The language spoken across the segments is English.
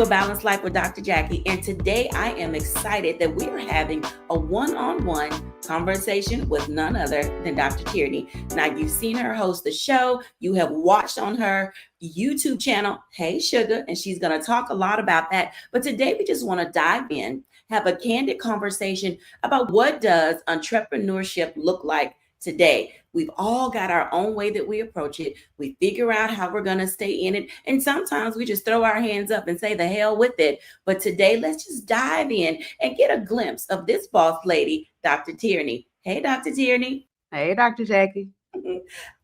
to A Balanced Life with Dr. Jacquie, and today I am excited that we are having a one-on-one conversation with none other than Dr. Tierney. Now, you've seen her host the show, you have watched on her YouTube channel, Hey Sugar, and she's going to talk a lot about that. But today we just want to dive in, have a candid conversation about what does entrepreneurship look like today. We've all got our own way that we approach it. We figure out how we're going to stay in it. And sometimes we just throw our hands up and say the hell with it. But today, let's just dive in and get a glimpse of this boss lady, Dr. Tierney. Hey, Dr. Tierney. Hey, Dr. Jacquie.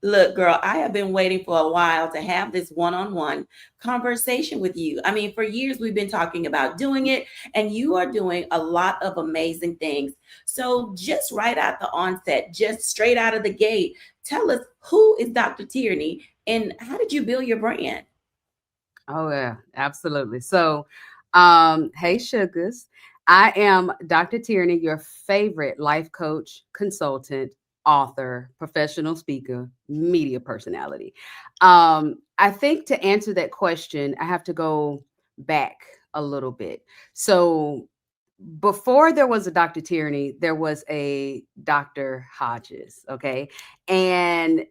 Look, girl, I have been waiting for a while to have this one-on-one conversation with you. I mean, for years we've been talking about doing it, and you are doing a lot of amazing things. So just right at the onset, just straight out of the gate, tell us, who is Dr. Tierney and how did you build your brand? Oh, yeah, absolutely. So, hey, sugars. I am Dr. Tierney, your favorite life coach, consultant, author, professional speaker, media personality. I think to answer that question, I have to go back a little bit. So before there was a Dr. Tierney, there was a Dr. Hodges. Okay. And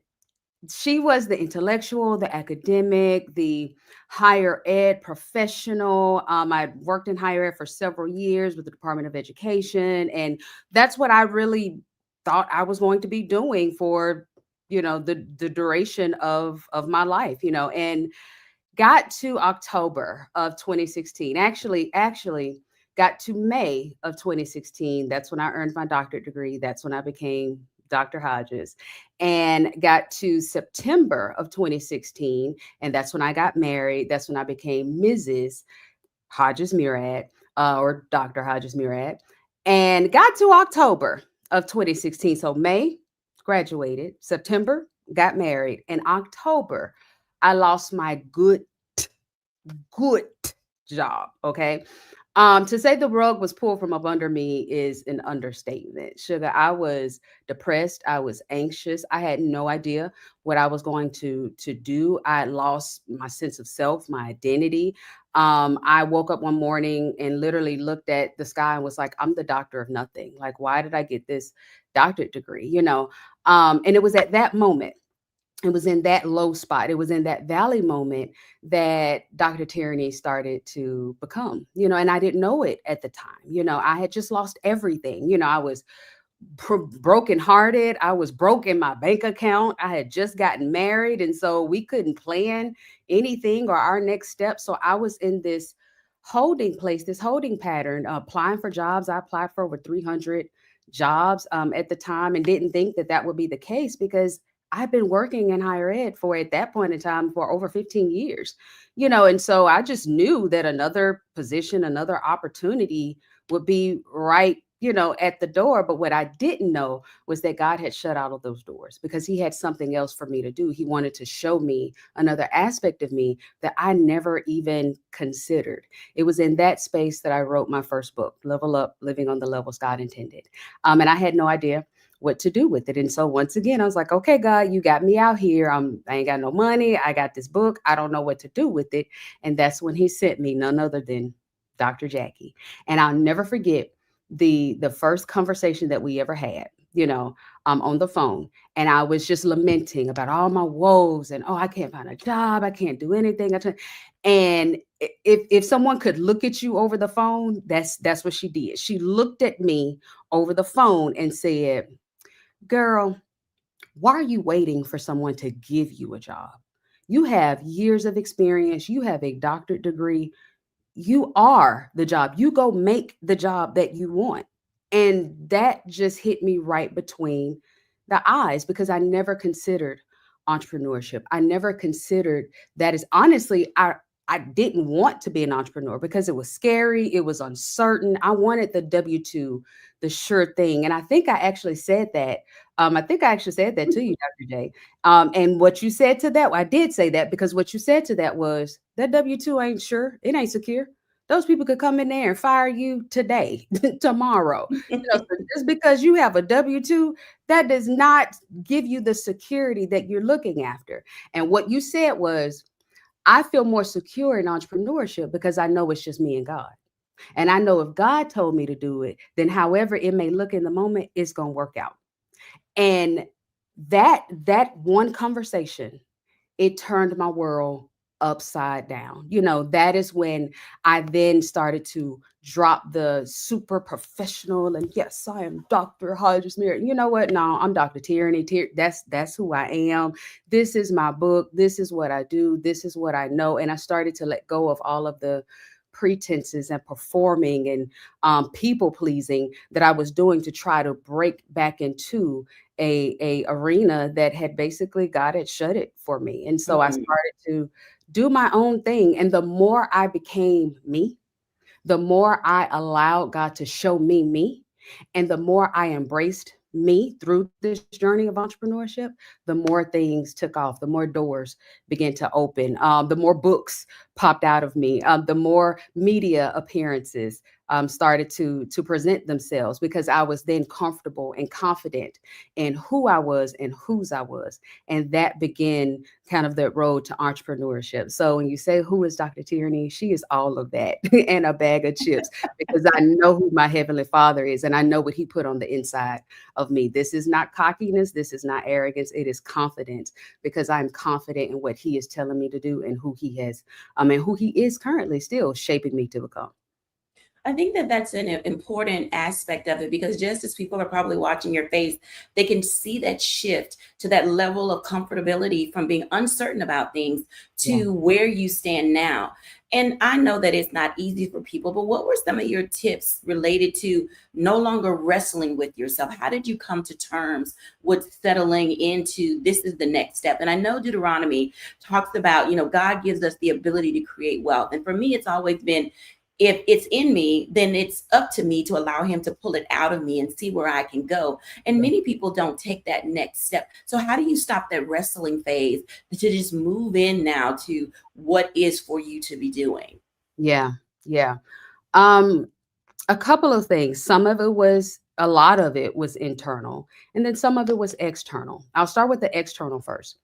she was the intellectual, the academic, the higher ed professional. I worked in higher ed for several years with the Department of Education. And that's what I really thought I was going to be doing for, the duration of my life, and got to October of 2016. Actually got to May of 2016. That's when I earned my doctorate degree. That's when I became Dr. Hodges, and got to September of 2016. And that's when I got married. That's when I became Mrs. Hodges Murad, or Dr. Hodges Murad, and got to October of 2016. So May, graduated. September, got married. In October, I lost my good job. Okay. To say the rug was pulled from up under me is an understatement. Sugar, I was depressed. I was anxious. I had no idea what I was going to do. I had lost my sense of self, my identity. I woke up one morning and literally looked at the sky and was like, I'm the doctor of nothing. Like, why did I get this doctorate degree? And it was at that moment, it was in that low spot, it was in that valley moment that Dr. Tierney started to become, and I didn't know it at the time. I had just lost everything. I was brokenhearted. I was broke in my bank account. I had just gotten married. And so we couldn't plan anything or our next step. So I was in this holding place, this holding pattern, applying for jobs. I applied for over 300 jobs at the time and didn't think that that would be the case because I've been working in higher ed for at that point in time for over 15 years, and so I just knew that another position, another opportunity would be right, at the door. But what I didn't know was that God had shut out of those doors because he had something else for me to do. He wanted to show me another aspect of me that I never even considered. It was in that space that I wrote my first book, Level Up, Living on the Levels God Intended. And I had no idea what to do with it. And so once again, I was like, okay, God, you got me out here. I ain't got no money. I got this book. I don't know what to do with it. And that's when he sent me none other than Dr. Jacquie. And I'll never forget the first conversation that we ever had, on the phone. And I was just lamenting about all my woes and, I can't find a job. I can't do anything. And if someone could look at you over the phone, that's what she did. She looked at me over the phone and said, girl, why are you waiting for someone to give you a job? You have years of experience. You have a doctorate degree. You are the job. You go make the job that you want. And that just hit me right between the eyes because I never considered entrepreneurship. I never considered that is honestly, I didn't want to be an entrepreneur because it was scary. It was uncertain. I wanted the W-2, the sure thing. And I think I actually said that. To you, Dr. J. And what you said to that, I did say that because what you said to that was that W-2 ain't sure. It ain't secure. Those people could come in there and fire you today, tomorrow. So just because you have a W-2, that does not give you the security that you're looking after. And what you said was, I feel more secure in entrepreneurship because I know it's just me and God. And I know if God told me to do it, then however it may look in the moment, it's going to work out. And that one conversation, it turned my world upside down. That is when I then started to drop the super professional and yes, I am Dr. Hodges Mirror. You know what? No, I'm Dr. Tierney. That's who I am. This is my book. This is what I do. This is what I know. And I started to let go of all of the pretenses and performing and people pleasing that I was doing to try to break back into a arena that had basically God had shut it for me. And so I Mhm. started to do my own thing. And the more I became me, the more I allowed God to show me me, and the more I embraced me through this journey of entrepreneurship, the more things took off, the more doors began to open, the more books popped out of me, the more media appearances started to present themselves because I was then comfortable and confident in who I was and whose I was. And that began kind of the road to entrepreneurship. So when you say, who is Dr. Tierney? She is all of that and a bag of chips because I know who my Heavenly Father is and I know what He put on the inside of me. This is not cockiness. This is not arrogance. It is confidence because I'm confident in what He is telling me to do and who He has, and who He is currently still shaping me to become. I think that that's an important aspect of it because just as people are probably watching your face, they can see that shift to that level of comfortability from being uncertain about things Yeah. to where you stand now. And I know that it's not easy for people, but what were some of your tips related to no longer wrestling with yourself? How did you come to terms with settling into this is the next step? And I know Deuteronomy talks about, God gives us the ability to create wealth. And for me, it's always been if it's in me, then it's up to me to allow him to pull it out of me and see where I can go. And many people don't take that next step. So, how do you stop that wrestling phase to just move in now to what is for you to be doing? Yeah. Yeah. Um, a couple of things. A lot of it was internal, and then some of it was external. I'll start with the external first.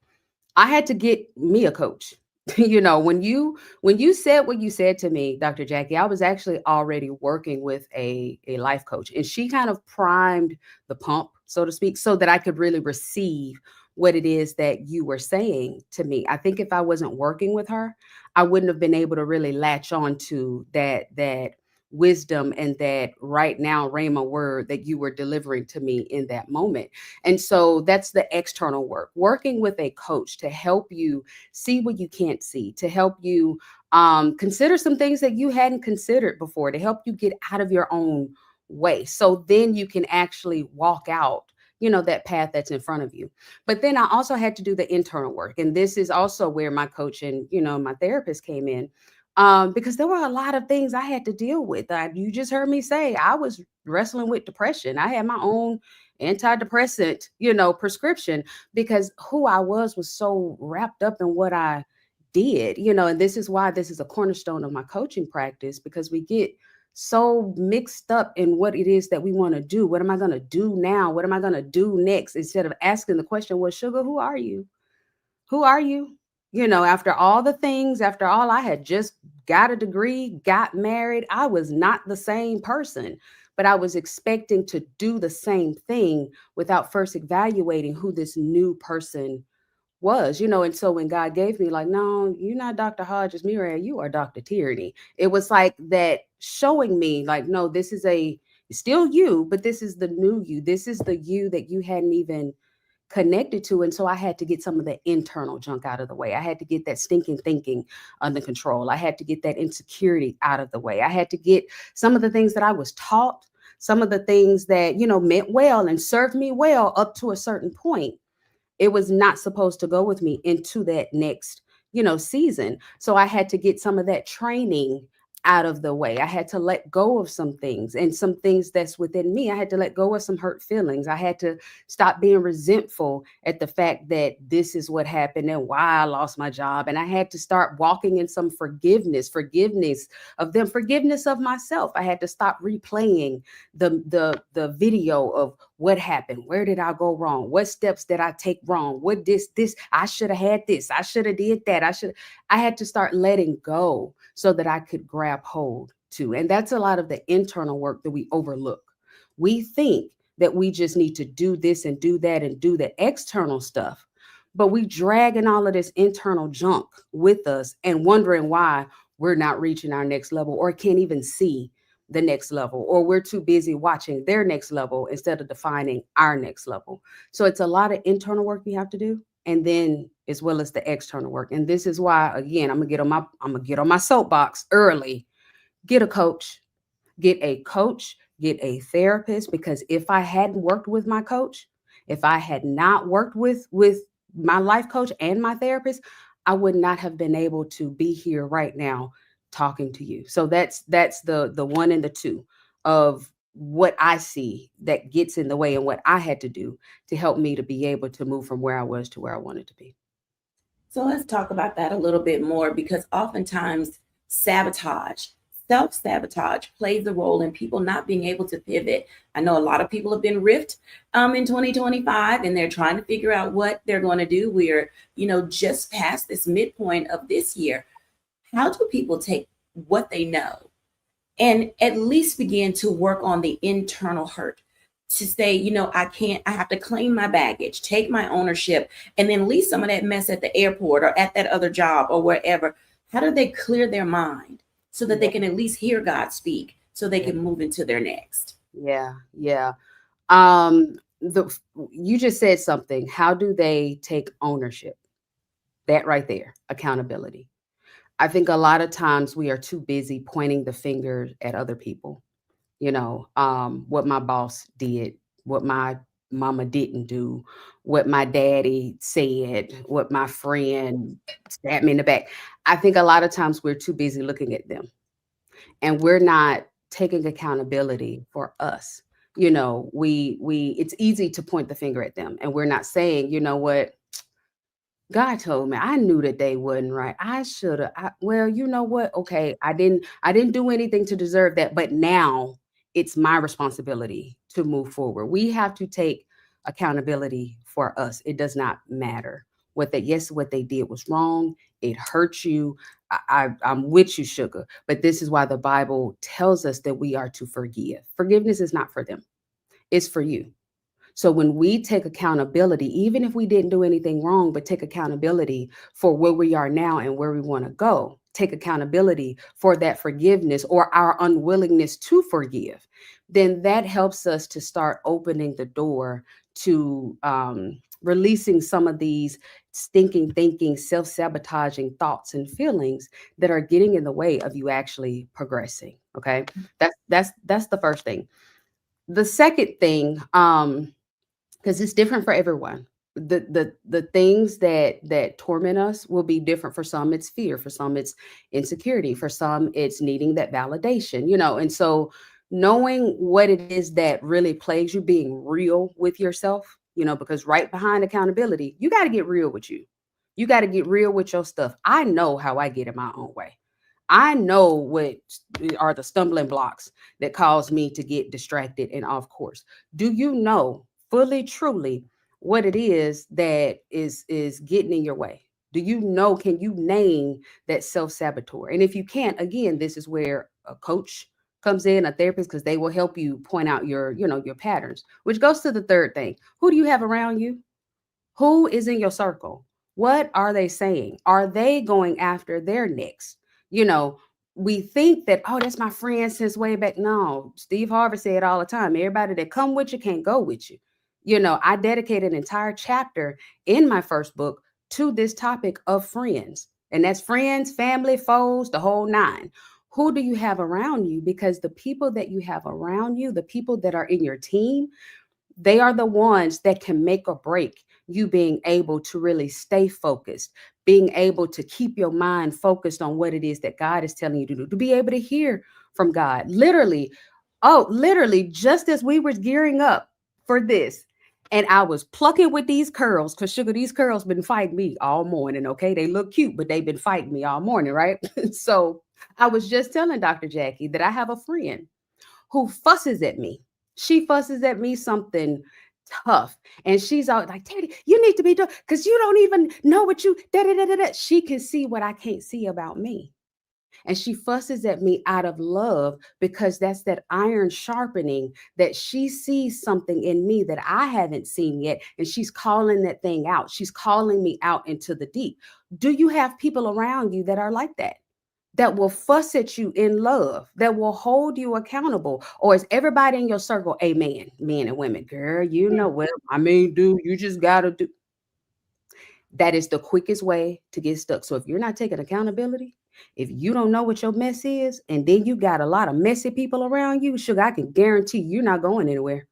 I had to get me a coach. When you said what you said to me, Dr. Jacquie, I was actually already working with a life coach, and she kind of primed the pump, so to speak, so that I could really receive what it is that you were saying to me. I think if I wasn't working with her, I wouldn't have been able to really latch on to that wisdom and that right now Rhema word that you were delivering to me in that moment. And so that's the external work, working with a coach to help you see what you can't see, to help you consider some things that you hadn't considered before, to help you get out of your own way. So then you can actually walk out, that path that's in front of you. But then I also had to do the internal work. And this is also where my coach and, my therapist came in. Because there were a lot of things I had to deal with. You just heard me say I was wrestling with depression. I had my own antidepressant, prescription because who I was so wrapped up in what I did, and this is why this is a cornerstone of my coaching practice because we get so mixed up in what it is that we want to do. What am I going to do now? What am I going to do next? Instead of asking the question, well, sugar, who are you? Who are you? After all the things, after all, I had just got a degree, got married. I was not the same person, but I was expecting to do the same thing without first evaluating who this new person was, and so when God gave me, like, no, you're not Dr. Hodges Murray, you are Dr. Tierney. It was like that showing me, like, no, this is still you, but this is the new you. This is the you that you hadn't even connected to. And so I had to get some of the internal junk out of the way. I had to get that stinking thinking under control. I had to get that insecurity out of the way. I had to get some of the things that I was taught, some of the things that, meant well and served me well up to a certain point. It was not supposed to go with me into that next, season. So I had to get some of that training out of the way. I had to let go of some things and some things that's within me. I had to let go of some hurt feelings. I had to stop being resentful at the fact that this is what happened and why I lost my job. And I had to start walking in some forgiveness of them, forgiveness of myself. I had to stop replaying the video of What happened? Where did I go wrong? What steps did I take wrong? What this I should have had this. I should have did that. I had to start letting go so that I could grab hold to. And that's a lot of the internal work that we overlook. We think that we just need to do this and do that and do the external stuff, but we dragging all of this internal junk with us and wondering why we're not reaching our next level or can't even see the next level, or we're too busy watching their next level instead of defining our next level. So it's a lot of internal work we have to do, and then as well as the external work. And this is why, again, I'm gonna get on my soapbox early. Get a coach, get a coach, get a therapist, because if I hadn't worked with my coach, if I had not worked with my life coach and my therapist, I would not have been able to be here right now talking to you. So that's the one and the two of what I see that gets in the way and what I had to do to help me to be able to move from where I was to where I wanted to be. So let's talk about that a little bit more, because oftentimes sabotage, self sabotage plays a role in people not being able to pivot. I know a lot of people have been ripped in 2025, and they're trying to figure out what they're going to do. We're, just past this midpoint of this year. How do people take what they know and at least begin to work on the internal hurt, to say, I have to claim my baggage, take my ownership, and then leave some of that mess at the airport or at that other job or wherever? How do they clear their mind so that they can at least hear God speak, so they can move into their next? Yeah, yeah. The You just said something. How do they take ownership? That right there, accountability. I think a lot of times we are too busy pointing the finger at other people. What my boss did, what my mama didn't do, what my daddy said, what my friend stabbed me in the back. I think a lot of times we're too busy looking at them, and we're not taking accountability for us. We it's easy to point the finger at them, and we're not saying, what, God told me, I knew that they wasn't right. I should have. Well, you know what? Okay, I didn't do anything to deserve that, but now it's my responsibility to move forward. We have to take accountability for us. It does not matter what they did was wrong. It hurt you. I'm with you, sugar. But this is why the Bible tells us that we are to forgive. Forgiveness is not for them. It's for you. So when we take accountability, even if we didn't do anything wrong, but take accountability for where we are now and where we want to go, take accountability for that forgiveness or our unwillingness to forgive, then that helps us to start opening the door to releasing some of these stinking thinking, self-sabotaging thoughts and feelings that are getting in the way of you actually progressing. Okay. That's the first thing. The second thing, because it's different for everyone. The things that torment us will be different. For some it's fear, for some it's insecurity, for some it's needing that validation, and so knowing what it is that really plagues you, being real with yourself, because right behind accountability, you got to get real with you. You got to get real with your stuff. I know how I get in my own way. I know what are the stumbling blocks that cause me to get distracted and off course. Do you know fully, truly what it is that is getting in your way? Do you know? Can you name that self-saboteur? And if you can't, again, this is where a coach comes in, a therapist, because they will help you point out your patterns, which goes to the third thing. Who do you have around you? Who is in your circle? What are they saying? Are they going after their next? You know, we think that, oh, that's my friend since way back. No, Steve Harvey said all the time, everybody that come with you can't go with you. I dedicated an entire chapter in my first book to this topic of friends. And that's friends, family, foes, the whole nine. Who do you have around you? Because the people that you have around you, the people that are in your team, they are the ones that can make or break you being able to really stay focused, being able to keep your mind focused on what it is that God is telling you to do, to be able to hear from God. Literally, just as we were gearing up for this, and I was plucking with these curls, because sugar, these curls been fighting me all morning. Okay, they look cute, but they've been fighting me all morning, right? So I was just telling Dr. Jacquie that I have a friend who fusses at me She fusses at me something tough. And she's out like, Teddy, you need to be doing because you don't even know what you da da da da da. She can see what I can't see about me. And she fusses at me out of love because that's that iron sharpening that she sees something in me that I haven't seen yet. And she's calling that thing out. She's calling me out into the deep. Do you have people around you that are like that? That will fuss at you in love, that will hold you accountable? Or is everybody in your circle, amen, men and women? Girl, you know, well, I mean, dude, you just got to do. That is the quickest way to get stuck. So if you're not taking accountability, if you don't know what your mess is, and then you got a lot of messy people around you, sugar, I can guarantee you're not going anywhere.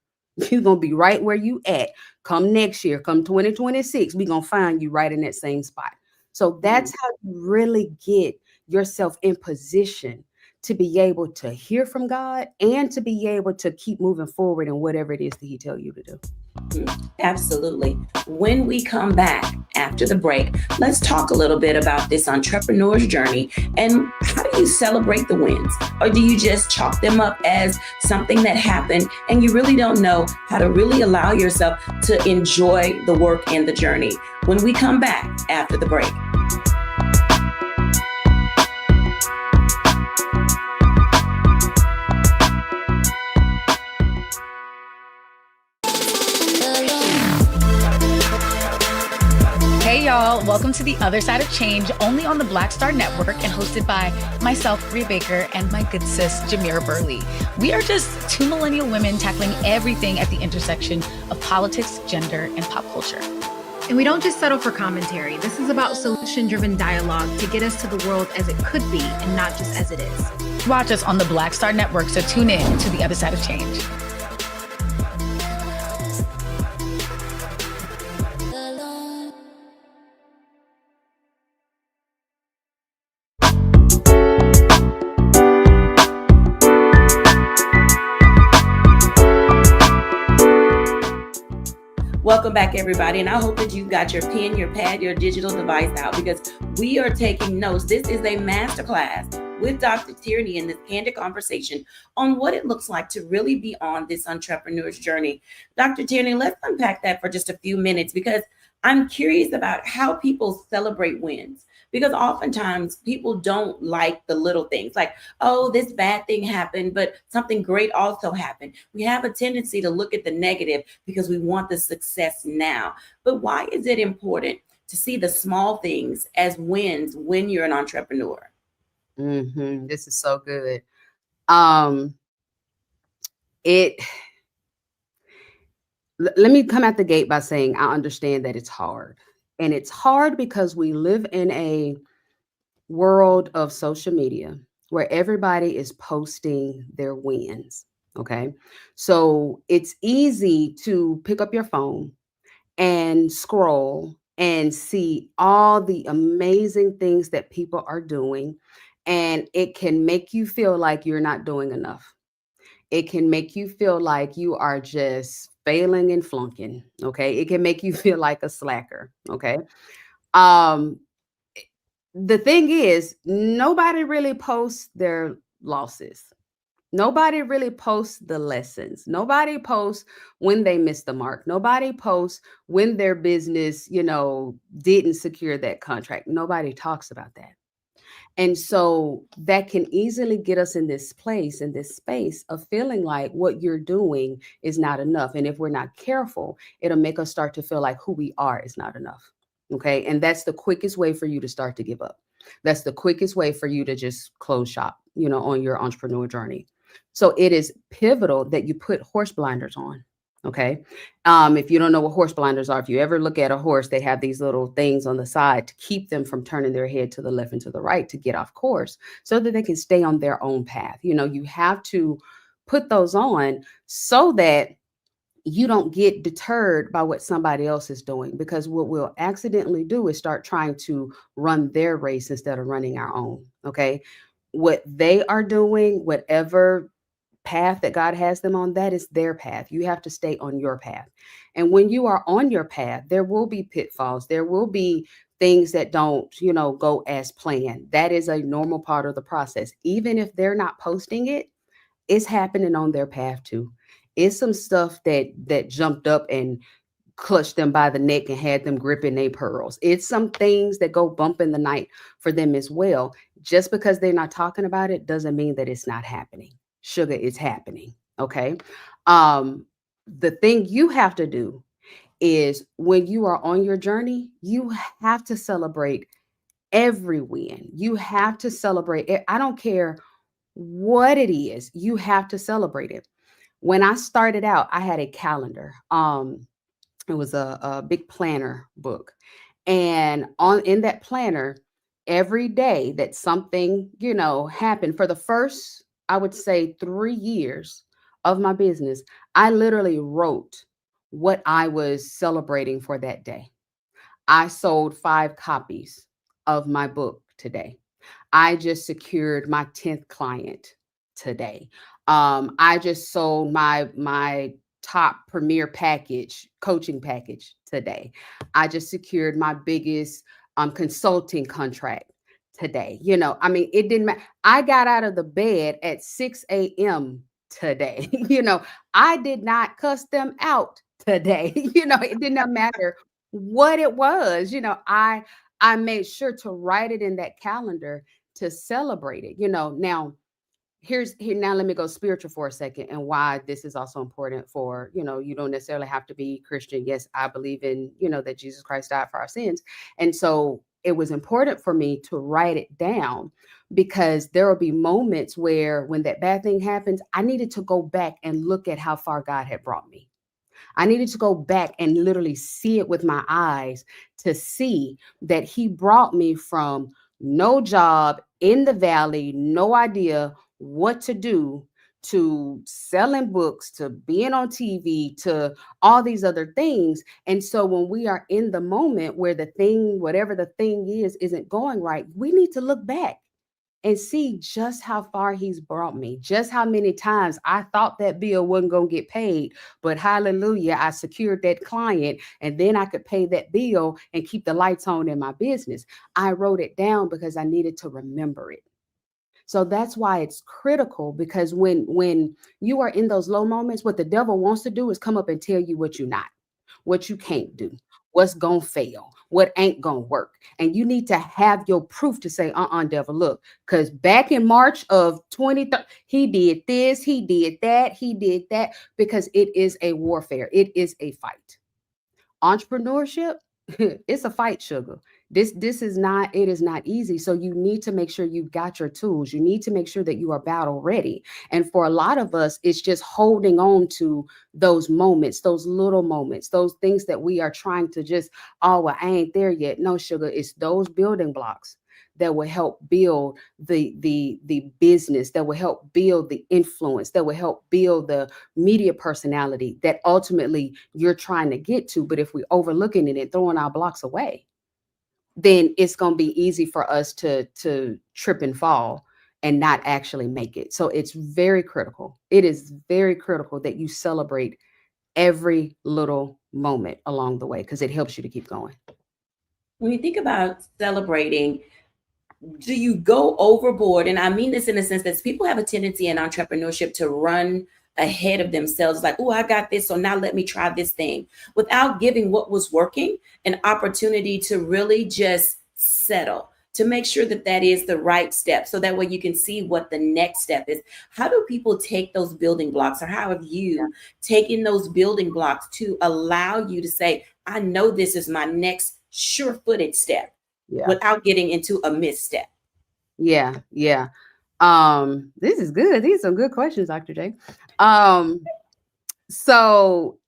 You're going to be right where you at. Come next year, come 2026, we're going to find you right in that same spot. So that's how you really get yourself in position to be able to hear from God and to be able to keep moving forward in whatever it is that he tell you to do. Absolutely. When we come back after the break, let's talk a little bit about this entrepreneur's journey and how do you celebrate the wins? Or do you just chalk them up as something that happened and you really don't know how to really allow yourself to enjoy the work and the journey? When we come back after the break. Hey y'all, welcome to The Other Side of Change, only on the Black Star Network and hosted by myself, Rhea Baker, and my good sis, Jamira Burley. We are just two millennial women tackling everything at the intersection of politics, gender, and pop culture. And we don't just settle for commentary. This is about solution-driven dialogue to get us to the world as it could be and not just as it is. Watch us on the Black Star Network, so tune in to The Other Side of Change. Welcome back, everybody. And I hope that you've got your pen, your pad, your digital device out because we are taking notes. This is a masterclass with Dr. Tierney in this candid conversation on what it looks like to really be on this entrepreneur's journey. Dr. Tierney, let's unpack that for just a few minutes because I'm curious about how people celebrate wins. Because oftentimes people don't like the little things like, oh, this bad thing happened, but something great also happened. We have a tendency to look at the negative because we want the success now. But why is it important to see the small things as wins when you're an entrepreneur? This is so good. Let me come at the gate by saying I understand that it's hard. And it's hard because we live in a world of social media where everybody is posting their wins. Okay. So it's easy to pick up your phone and scroll and see all the amazing things that people are doing. And it can make you feel like you're not doing enough. It can make you feel like you are just failing and flunking. Okay. It can make you feel like a slacker. Okay. The thing is, nobody really posts their losses. Nobody really posts the lessons. Nobody posts when they missed the mark. Nobody posts when their business, didn't secure that contract. Nobody talks about that. And so that can easily get us in this place, in this space of feeling like what you're doing is not enough. And if we're not careful, it'll make us start to feel like who we are is not enough. Okay. And that's the quickest way for you to start to give up. That's the quickest way for you to just close shop, on your entrepreneur journey. So it is pivotal that you put horse blinders on. Okay. If you don't know what horse blinders are, if you ever look at a horse, they have these little things on the side to keep them from turning their head to the left and to the right to get off course so that they can stay on their own path. You have to put those on so that you don't get deterred by what somebody else is doing, because what we'll accidentally do is start trying to run their race instead of running our own. Okay. What they are doing, whatever path that God has them on, that is their path. You have to stay on your path. And when you are on your path, there will be pitfalls. There will be things that don't, go as planned. That is a normal part of the process. Even if they're not posting it, it's happening on their path too. It's some stuff that jumped up and clutched them by the neck and had them gripping their pearls. It's some things that go bump in the night for them as well. Just because they're not talking about it doesn't mean that it's not happening. Sugar, it's happening. Okay. The thing you have to do is when you are on your journey, you have to celebrate every win. You have to celebrate it. I don't care what it is, you have to celebrate it. When I started out, I had a calendar. It was a big planner book. And on in that planner, every day that something, happened for the first, I would say 3 years of my business, I literally wrote what I was celebrating for that day. I sold 5 copies of my book today. I just secured my 10th client today. I just sold my top premier package, coaching package today. I just secured my biggest consulting contract today. I mean, it didn't matter. I got out of the bed at 6 a.m. today. I did not cuss them out today. It did not matter what it was. I made sure to write it in that calendar to celebrate it. Now now let me go spiritual for a second, and why this is also important for, you don't necessarily have to be Christian. Yes, I believe in, that Jesus Christ died for our sins. And so it was important for me to write it down, because there will be moments where when that bad thing happens, I needed to go back and look at how far God had brought me. I needed to go back and literally see it with my eyes, to see that he brought me from no job in the valley, no idea what to do, to selling books, to being on TV, to all these other things. And so when we are in the moment where the thing, whatever the thing is, isn't going right, we need to look back and see just how far he's brought me, just how many times I thought that bill wasn't going to get paid, but hallelujah, I secured that client, and then I could pay that bill and keep the lights on in my business. I wrote it down because I needed to remember it. So that's why it's critical, because when you are in those low moments, what the devil wants to do is come up and tell you what you're not, what you can't do, what's going to fail, what ain't going to work. And you need to have your proof to say, devil, look, because back in March of 2030, he did this, he did that, because it is a warfare. It is a fight. Entrepreneurship, it's a fight, sugar. This is not, it is not easy. So you need to make sure you've got your tools. You need to make sure that you are battle ready. And for a lot of us, it's just holding on to those moments, those little moments, those things that we are trying to just, well, I ain't there yet. No, sugar, it's those building blocks that will help build the business, that will help build the influence, that will help build the media personality that ultimately you're trying to get to. But if we're overlooking it and throwing our blocks away, then it's going to be easy for us to trip and fall and not actually make it. So it's very critical. It is very critical that you celebrate every little moment along the way, because it helps you to keep going. When you think about celebrating, do you go overboard? And I mean this in the sense that people have a tendency in entrepreneurship to run ahead of themselves, like, oh, I got this, so now let me try this thing, without giving what was working an opportunity to really just settle, to make sure that that is the right step, so that way you can see what the next step is. How do people take those building blocks, or how have you taken those building blocks to allow you to say, I know this is my next sure-footed step, without getting into a misstep? Yeah. This is good. These are some good questions, Dr. J. So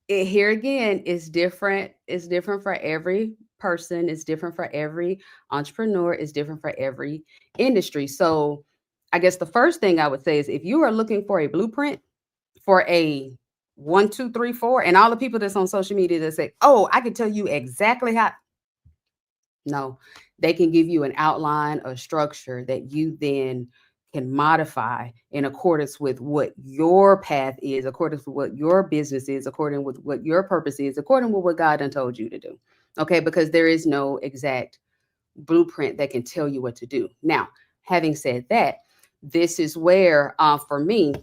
here again, it's different. It's different for every person. It's different for every entrepreneur. It's different for every industry. So I guess the first thing I would say is, if you are looking for a blueprint for a 1, 2, 3, 4, and all the people that's on social media that say, oh, I can tell you exactly how. No, they can give you an outline, a structure that you then can modify in accordance with what your path is, according to what your business is, according with what your purpose is, according with what God done told you to do. Okay, because there is no exact blueprint that can tell you what to do. Now, having said that, this is where, for me,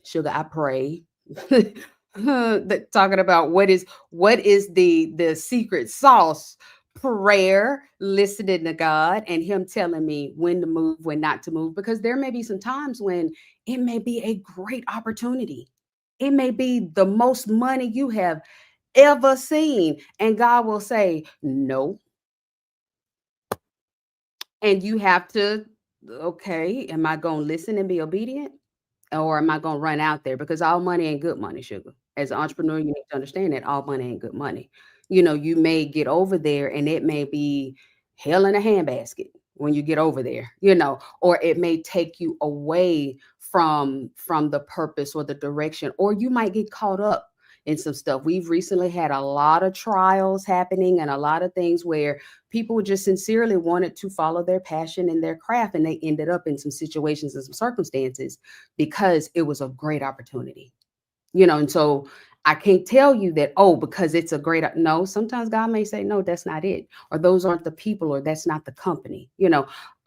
Sugar, I pray. Talking about what is the secret sauce. Prayer, listening to God, and Him telling me when to move, when not to move, because there may be some times when it may be a great opportunity. It may be the most money you have ever seen, and God will say no, and you have to, okay, am I going to listen and be obedient? Or am I going to run out there? Because all money ain't good money, sugar. As an entrepreneur, you need to understand that all money ain't good money. You may get over there and it may be hell in a handbasket when you get over there, or it may take you away from the purpose or the direction, or you might get caught up in some stuff. We've recently had a lot of trials happening and a lot of things where people just sincerely wanted to follow their passion and their craft, and they ended up in some situations and some circumstances because it was a great opportunity, and so I can't tell you that, oh, because it's a great, no, sometimes God may say, no, that's not it, or those aren't the people, or that's not the company.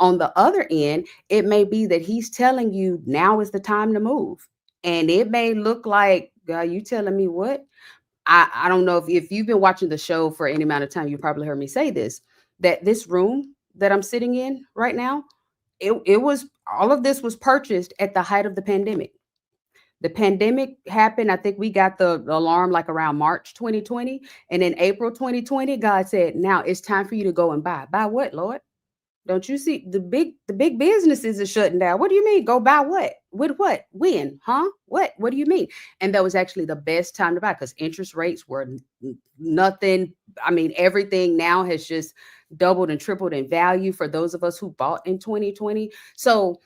On the other end, it may be that He's telling you now is the time to move. And it may look like, God, you telling me what? I don't know if you've been watching the show for any amount of time, you probably heard me say this, that this room that I'm sitting in right now, it was, all of this was purchased at the height of the pandemic. The pandemic happened. I think we got the alarm like around March 2020. And in April 2020, God said, now it's time for you to go and buy. Buy what, Lord? Don't you see the big businesses are shutting down? What do you mean? Go buy what? With what? When? Huh? What do you mean? And that was actually the best time to buy because interest rates were nothing. I mean, everything now has just doubled and tripled in value for those of us who bought in 2020. So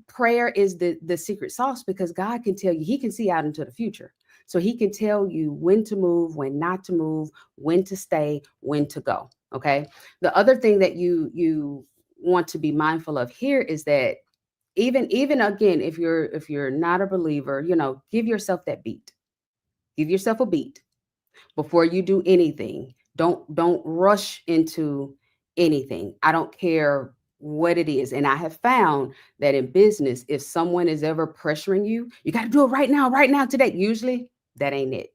prayer is the secret sauce because God can tell you, He can see out into the future. So He can tell you when to move, when not to move, when to stay, when to go. Okay. The other thing that you want to be mindful of here is that even again, if you're not a believer, give yourself that beat. Give yourself a beat before you do anything. Don't rush into anything. I don't care what it is. And I have found that in business, if someone is ever pressuring you, you got to do it right now, today. Usually that ain't it.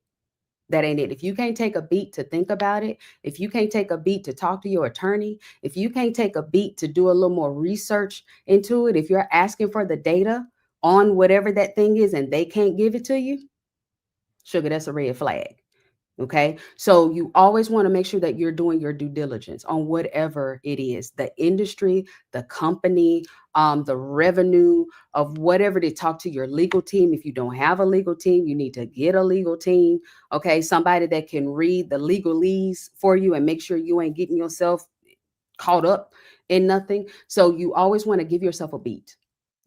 That ain't it. If you can't take a beat to think about it, if you can't take a beat to talk to your attorney, if you can't take a beat to do a little more research into it, if you're asking for the data on whatever that thing is and they can't give it to you, sugar, that's a red flag. Okay. So you always want to make sure that you're doing your due diligence on whatever it is, the industry, the company, the revenue of whatever. To talk to your legal team. If you don't have a legal team, you need to get a legal team. Okay. Somebody that can read the legalese for you and make sure you ain't getting yourself caught up in nothing. So you always want to give yourself a beat.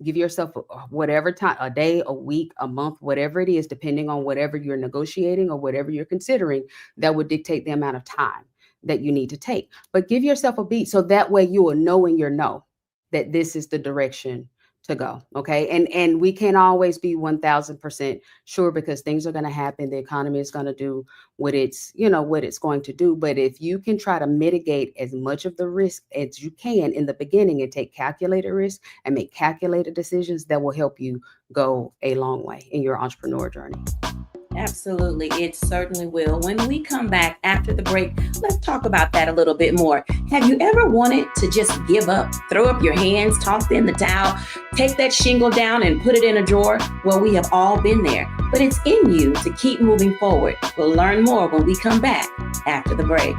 Give yourself whatever time, a day, a week, a month, whatever it is, depending on whatever you're negotiating or whatever you're considering, that would dictate the amount of time that you need to take. But give yourself a beat so that way you will know in your know that this is the direction to go. Okay. And we can't always be 1000% sure because things are going to happen. The economy is going to do what it's going to do. But if you can try to mitigate as much of the risk as you can in the beginning and take calculated risk and make calculated decisions, that will help you go a long way in your entrepreneur journey. Absolutely. It certainly will. When we come back after the break, let's talk about that a little bit more. Have you ever wanted to just give up, throw up your hands, toss in the towel, take that shingle down and put it in a drawer? Well, we have all been there, but it's in you to keep moving forward. We'll learn more when we come back after the break.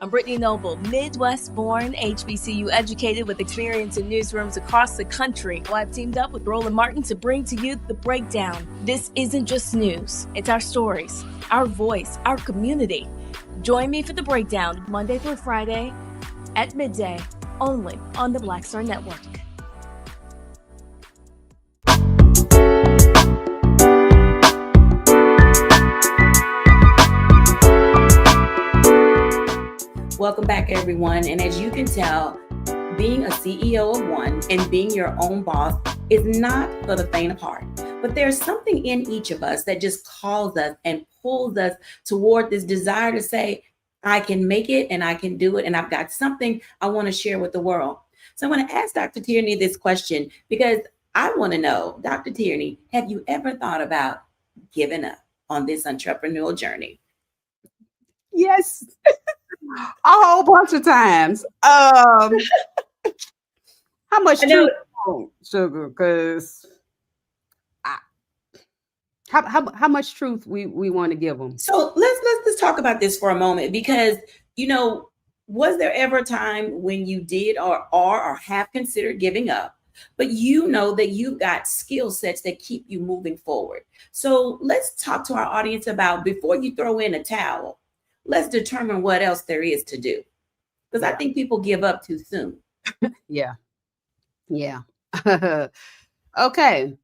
I'm Brittany Noble, Midwest-born, HBCU educated with experience in newsrooms across the country. Well, I've teamed up with Roland Martin to bring to you The Breakdown. This isn't just news. It's our stories, our voice, our community. Join me for The Breakdown, Monday through Friday at midday, only on the Black Star Network. Welcome back, everyone. And as you can tell, being a CEO of one and being your own boss is not for the faint of heart. But there's something in each of us that just calls us and pulls us toward this desire to say, I can make it and I can do it. And I've got something I want to share with the world. So I want to ask Dr. Tierney this question because I want to know, Dr. Tierney, have you ever thought about giving up on this entrepreneurial journey? Yes, a whole bunch of times. How much I know. truth, you want, sugar? Because how much truth we want to give them? So let's talk about this for a moment because you know, was there ever a time when you did or have considered giving up, but you know that you've got skill sets that keep you moving forward? So let's talk to our audience about before you throw in a towel, let's determine what else there is to do. Because I think people give up too soon. Yeah. Yeah. Okay.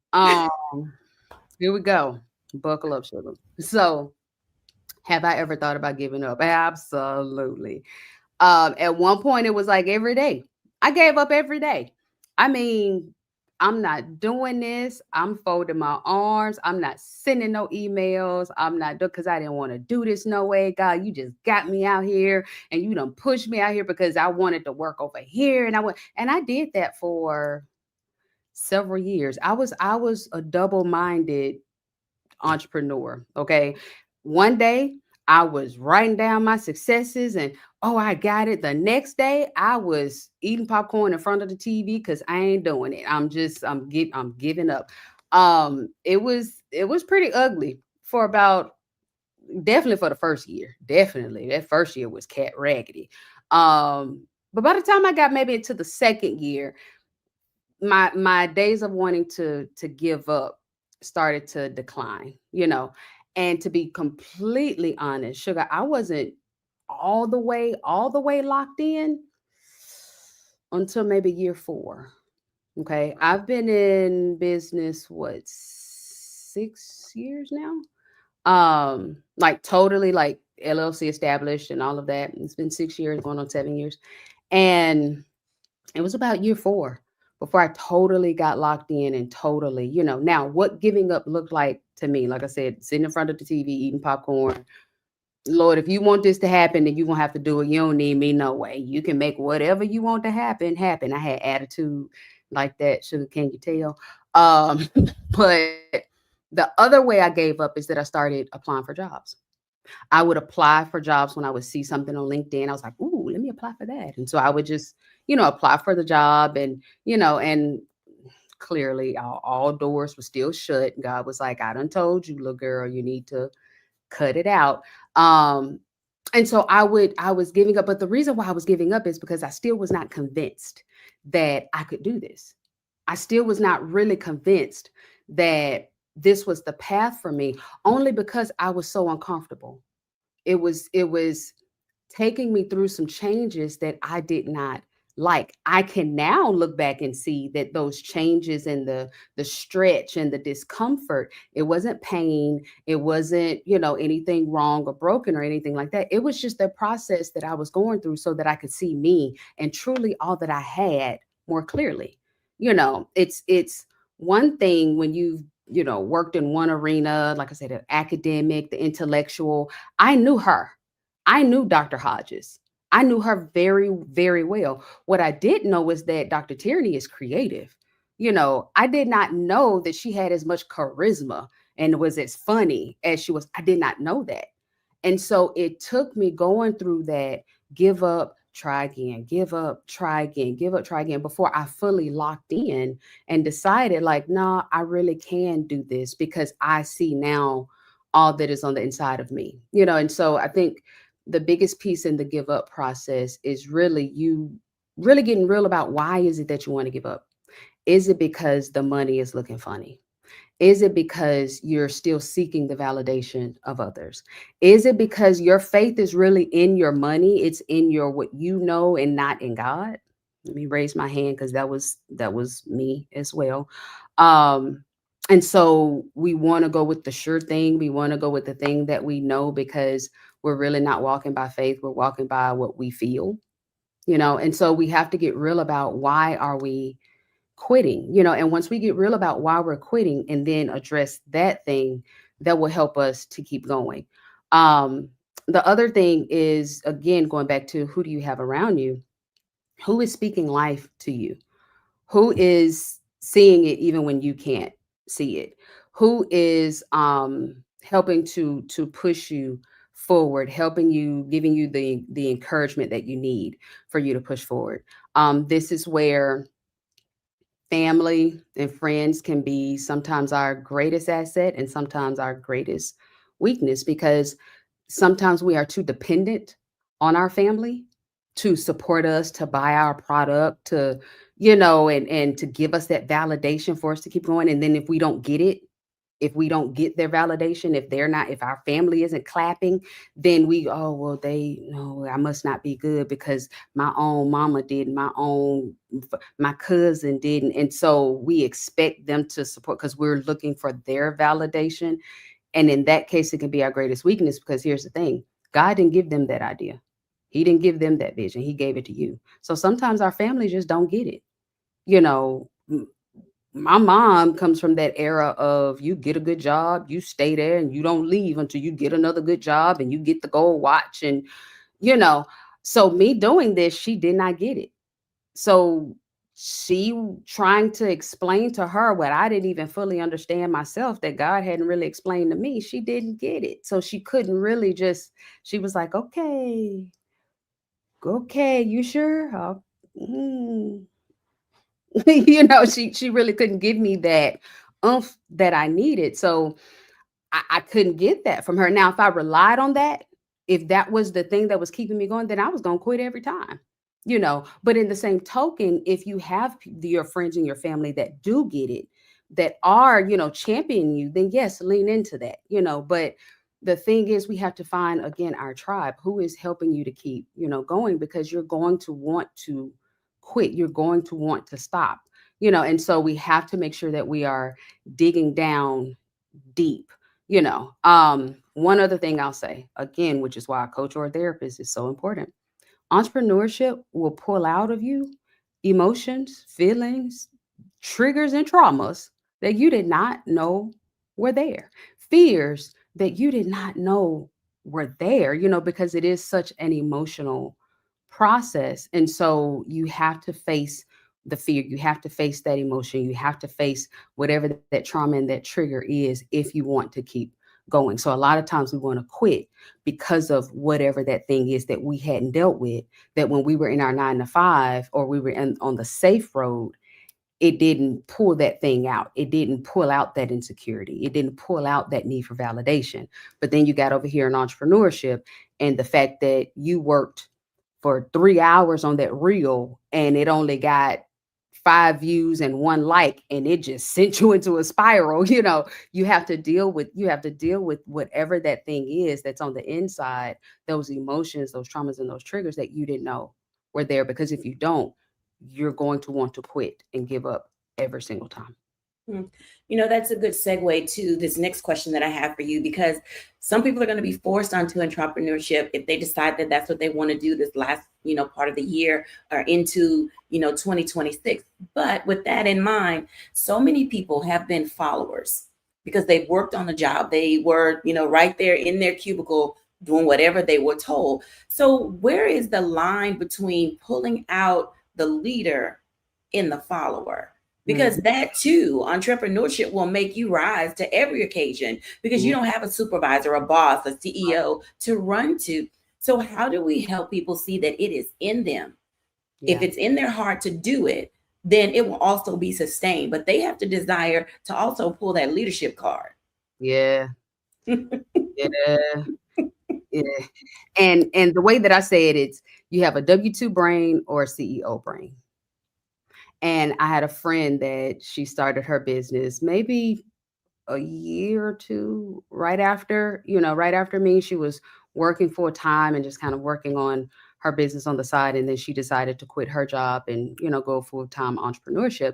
Here we go. Buckle up, sugar. So, have I ever thought about giving up? Absolutely. At one point, it was like every day. I gave up every day. I mean, I'm not doing this. I'm folding my arms. I'm not sending no emails. I'm not doing because I didn't want to do this no way. God, you just got me out here and you done pushed me out here because I wanted to work over here. And I did that for several years. I was a double-minded entrepreneur. Okay. One day I was writing down my successes and oh, I got it. The next day I was eating popcorn in front of the TV because I ain't doing it. I'm giving up. It was pretty ugly for about definitely for the first year. Definitely. That first year was cat raggedy. But by the time I got maybe into the second year, my days of wanting to give up started to decline, and to be completely honest, sugar, I wasn't all the way locked in until maybe year 4. Okay, I've been in business what 6 years now, like totally like LLC established and all of that. It's been 6 years, going on 7 years, and it was about year 4 before I totally got locked in and totally, now what giving up looked like to me, like I said, sitting in front of the TV, eating popcorn. Lord, if you want this to happen, then you're going to have to do it. You don't need me no way. You can make whatever you want to happen. I had attitude like that. Sugar, can you tell? But the other way I gave up is that I started applying for jobs. I would apply for jobs when I would see something on LinkedIn. I was like, ooh, let me apply for that. And so I would just, apply for the job and clearly all doors were still shut. God was like, I done told you, little girl, you need to cut it out. And so I was giving up. But the reason why I was giving up is because I still was not convinced that I could do this. I still was not really convinced that this was the path for me, only because I was so uncomfortable. It was taking me through some changes that I did not like. I can now look back and see that those changes and the stretch and the discomfort, it wasn't pain, it wasn't, anything wrong or broken or anything like that. It was just the process that I was going through so that I could see me and truly all that I had more clearly. It's one thing when you've worked in one arena, like I said, the academic, the intellectual. I knew her. I knew Dr. Hodges. I knew her very, very well. What I did know was that Dr. Tierney is creative. I did not know that she had as much charisma and was as funny as she was. I did not know that. And so it took me going through that, give up, try again, give up, try again, give up, try again, before I fully locked in and decided like, nah, I really can do this because I see now all that is on the inside of me, and so I think the biggest piece in the give up process is really you really getting real about why is it that you want to give up? Is it because the money is looking funny? Is it because you're still seeking the validation of others? Is it because your faith is really in your money? It's in your what you know and not in God? Let me raise my hand because that was me as well. And so we want to go with the sure thing. We want to go with the thing that we know because we're really not walking by faith. We're walking by what we feel, and so we have to get real about why are we quitting, and once we get real about why we're quitting and then address that thing, that will help us to keep going. The other thing is, again, going back to who do you have around you? Who is speaking life to you? Who is seeing it even when you can't see it? Who is helping to push you forward, helping you, giving you the encouragement that you need for you to push forward? This is where family and friends can be sometimes our greatest asset and sometimes our greatest weakness, because sometimes we are too dependent on our family to support us, to buy our product, to, and to give us that validation for us to keep going. And then if we don't get it, if we don't get their validation, if our family isn't clapping, then oh, well, no, I must not be good because my own mama didn't, my cousin didn't. And so we expect them to support because we're looking for their validation. And in that case, it can be our greatest weakness, because here's the thing: God didn't give them that idea. He didn't give them that vision. He gave it to you. So sometimes our family just don't get it. My mom comes from that era of you get a good job, you stay there, and you don't leave until you get another good job and you get the gold watch. And, so me doing this, she did not get it. So she trying to explain to her what I didn't even fully understand myself, that God hadn't really explained to me, she didn't get it. So she couldn't really she was like, okay, you sure? She really couldn't give me that oomph that I needed. So I couldn't get that from her. Now, if I relied on that, if that was the thing that was keeping me going, then I was going to quit every time, But in the same token, if you have your friends and your family that do get it, that are, championing you, then yes, lean into that, But the thing is, we have to find, again, our tribe, who is helping you to keep, going, because you're going to want to quit. You're going to want to stop, and so we have to make sure that we are digging down deep, One other thing I'll say, again, which is why a coach or a therapist is so important. Entrepreneurship will pull out of you emotions, feelings, triggers, and traumas that you did not know were there, fears that you did not know were there, because it is such an emotional process. And so you have to face the fear, you have to face that emotion, you have to face whatever that trauma and that trigger is if you want to keep going. So a lot of times we want to quit because of whatever that thing is that we hadn't dealt with, that when we were in our 9 to 5 or we were on the safe road, it didn't pull that thing out. It didn't pull out that insecurity. It didn't pull out that need for validation. But then you got over here in entrepreneurship, and the fact that you worked for 3 hours on that reel and it only got 5 views and 1 like, and it just sent you into a spiral. You have to deal with whatever that thing is that's on the inside, those emotions, those traumas, and those triggers that you didn't know were there. Because if you don't, you're going to want to quit and give up every single time. That's a good segue to this next question that I have for you, because some people are going to be forced onto entrepreneurship if they decide that that's what they want to do this last, part of the year or into, 2026. But with that in mind, so many people have been followers because they've worked on the job. They were, right there in their cubicle doing whatever they were told. So where is the line between pulling out the leader in the follower? Because that too, entrepreneurship will make you rise to every occasion, because you don't have a supervisor, a boss, a CEO to run to. So how do we help people see that it is in them? Yeah. If it's in their heart to do it, then it will also be sustained. But they have to desire to also pull that leadership card. Yeah. Yeah. Yeah. And the way that I say it, it's you have a W-2 brain or a CEO brain. And I had a friend that she started her business maybe a year or two right after me. She was working full time and just kind of working on her business on the side. And then she decided to quit her job and, go full time entrepreneurship.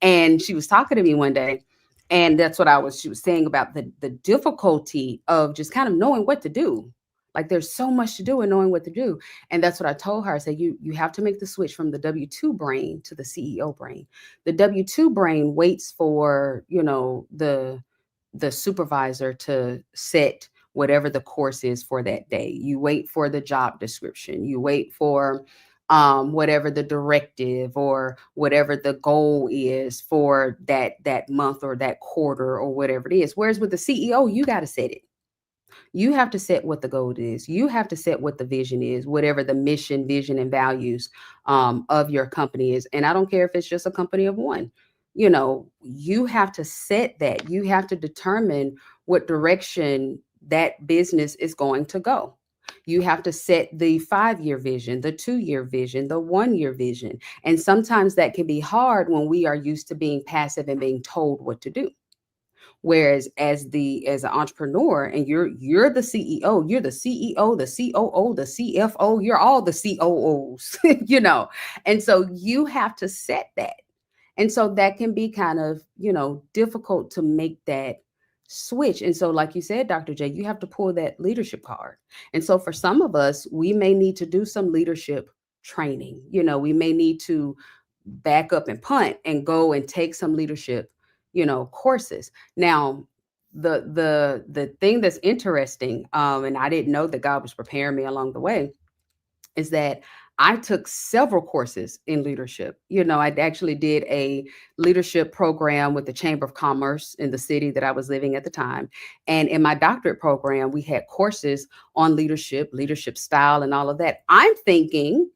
And she was talking to me one day, and that's what she was saying about the difficulty of just kind of knowing what to do. Like there's so much to do and knowing what to do. And that's what I told her. I said, you have to make the switch from the W-2 brain to the CEO brain. The W-2 brain waits for, the supervisor to set whatever the course is for that day. You wait for the job description. You wait for whatever the directive or whatever the goal is for that month or that quarter or whatever it is. Whereas with the CEO, you got to set it. You have to set what the goal is. You have to set what the vision is, whatever the mission, vision, and values of your company is. And I don't care if it's just a company of one. You have to set that. You have to determine what direction that business is going to go. You have to set the 5-year vision, the 2-year vision, the 1-year vision. And sometimes that can be hard when we are used to being passive and being told what to do. Whereas as an entrepreneur and you're the CEO, you're the CEO, the COO, the CFO, you're all the COOs, and so you have to set that. And so that can be kind of, difficult to make that switch. And so, like you said, Dr. J, you have to pull that leadership card. And so for some of us, we may need to do some leadership training. We may need to back up and punt and go and take some leadership courses. Now, the thing that's interesting, and I didn't know that God was preparing me along the way, is that I took several courses in leadership. I actually did a leadership program with the Chamber of Commerce in the city that I was living at the time. And in my doctorate program, we had courses on leadership style, and all of that. I'm thinking,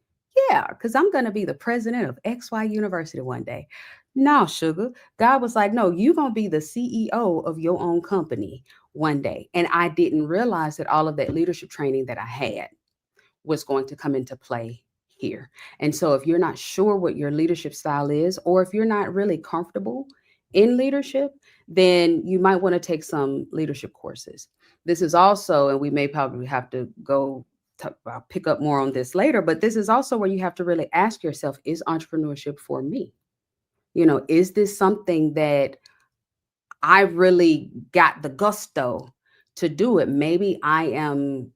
yeah, because I'm going to be the president of XY University one day. No, sugar. God was like, no, you're going to be the CEO of your own company one day. And I didn't realize that all of that leadership training that I had was going to come into play here. And so if you're not sure what your leadership style is, or if you're not really comfortable in leadership, then you might want to take some leadership courses. This is also, and we may probably have to go I'll pick up more on this later, but this is also where you have to really ask yourself, is entrepreneurship for me? Is this something that I really got the gusto to do it? Maybe I am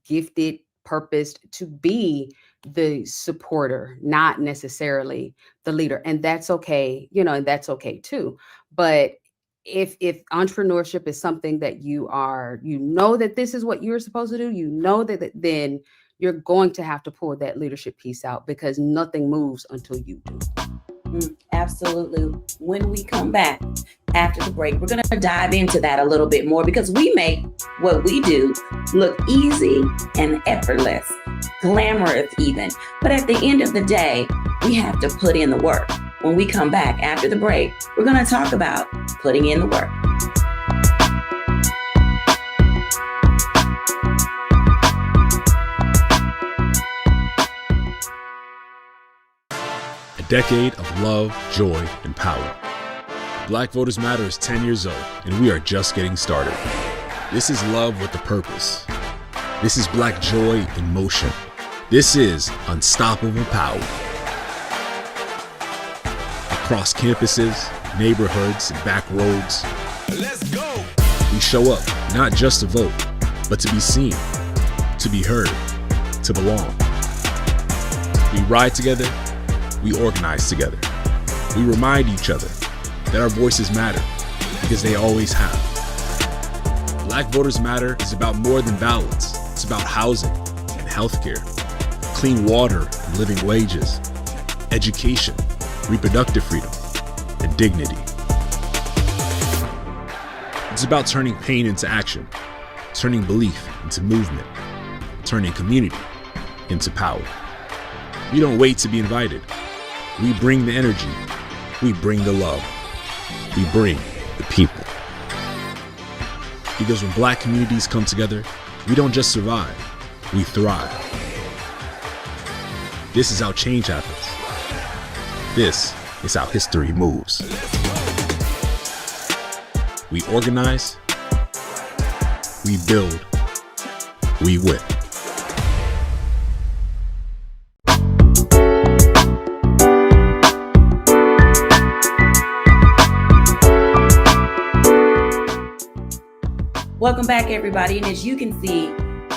gifted, purposed to be the supporter, not necessarily the leader. And that's okay, and that's okay too. But if entrepreneurship is something that that this is what you're supposed to do, then you're going to have to pull that leadership piece out, because nothing moves until you do. Absolutely. When we come back after the break, we're going to dive into that a little bit more, because we make what we do look easy and effortless, glamorous even. But at the end of the day, we have to put in the work. When we come back after the break, we're going to talk about putting in the work. A decade of love, joy, and power. Black Voters Matter is 10 years old, and we are just getting started. This is love with a purpose. This is Black joy in motion. This is unstoppable power. Across campuses, neighborhoods, and back roads, let's go! We show up not just to vote, but to be seen, to be heard, to belong. We ride together. We organize together. We remind each other that our voices matter, because they always have. Black Voters Matter is about more than ballots. It's about housing and healthcare, clean water and living wages, education, reproductive freedom, and dignity. It's about turning pain into action, turning belief into movement, turning community into power. We don't wait to be invited. We bring the energy. We bring the love. We bring the people. Because when Black communities come together, we don't just survive, we thrive. This is how change happens. This is how history moves. We organize, we build, we win. Welcome back, everybody. And as you can see,